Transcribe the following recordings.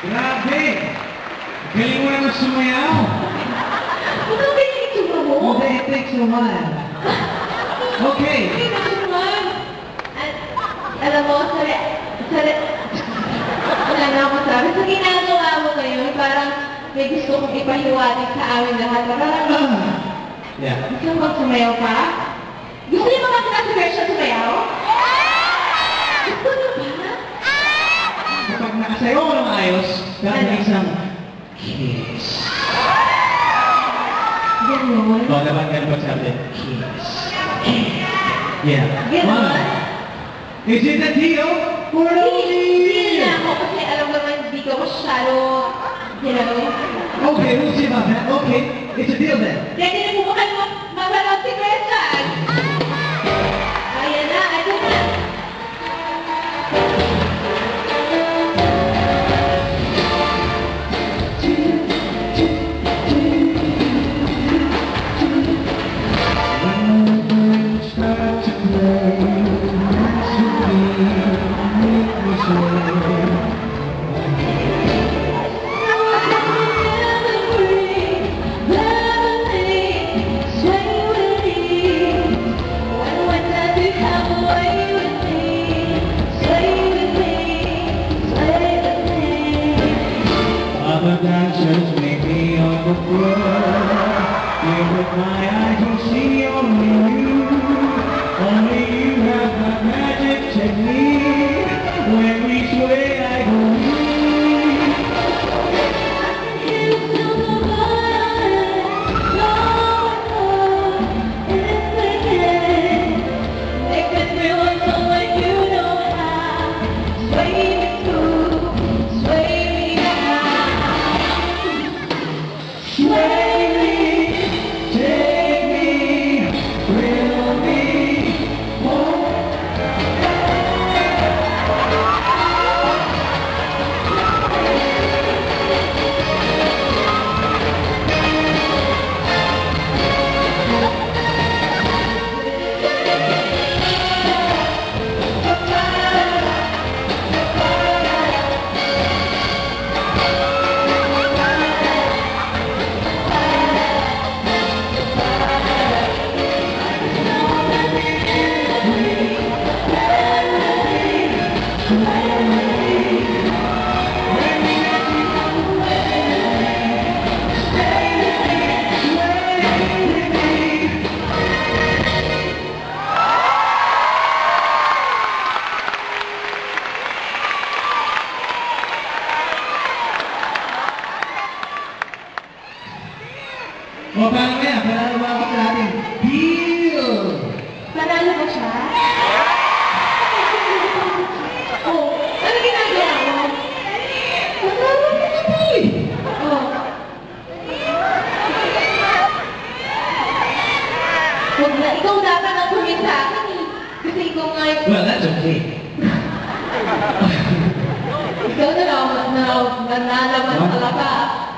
Grabe! Galing mo naman sumayaw! Ano ba yung itsura mo? Hindi, it takes a while. Okay. Hindi na naman. Alam mo, wala na ako sabi. Sa ginagawa mo ngayon, parang may gusto kong ipahiwatig sa amin lahat. Parang, Yeah. gusto mo magsumayaw pa? Gusto niyo mga nasa version sumayaw? Gusto niyo ba? Kapag nakasayaw ko ng ayos, gagawin isang kiss. Ganon. O, dapat ganun pagsabi. Kiss. Yeah. Ganon. Is it a deal or no Hindi deal? na ako kasi alam mo naman hindi ko masyado, you know. Okay, we'll see about that. Okay, it's a deal then. Ready na po ba kayo mapanood si Gretchen? Ayan na, ito na. Other dancers may be on the floor. Here with my eyes will see only you. Only you have my magic technique. When we sway, I go weak. O, paano kaya? Panalo ba ako sa ating deal? Panalo ba siya? Oh, ano ginagawa mo? Panalo ka na po eh. Oh. Huwag na, ikaw dapat ang kumit sa akin eh. Kasi ikaw nga yung... Well, that's okay. Ikaw na lang, nalaman talaga.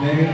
Very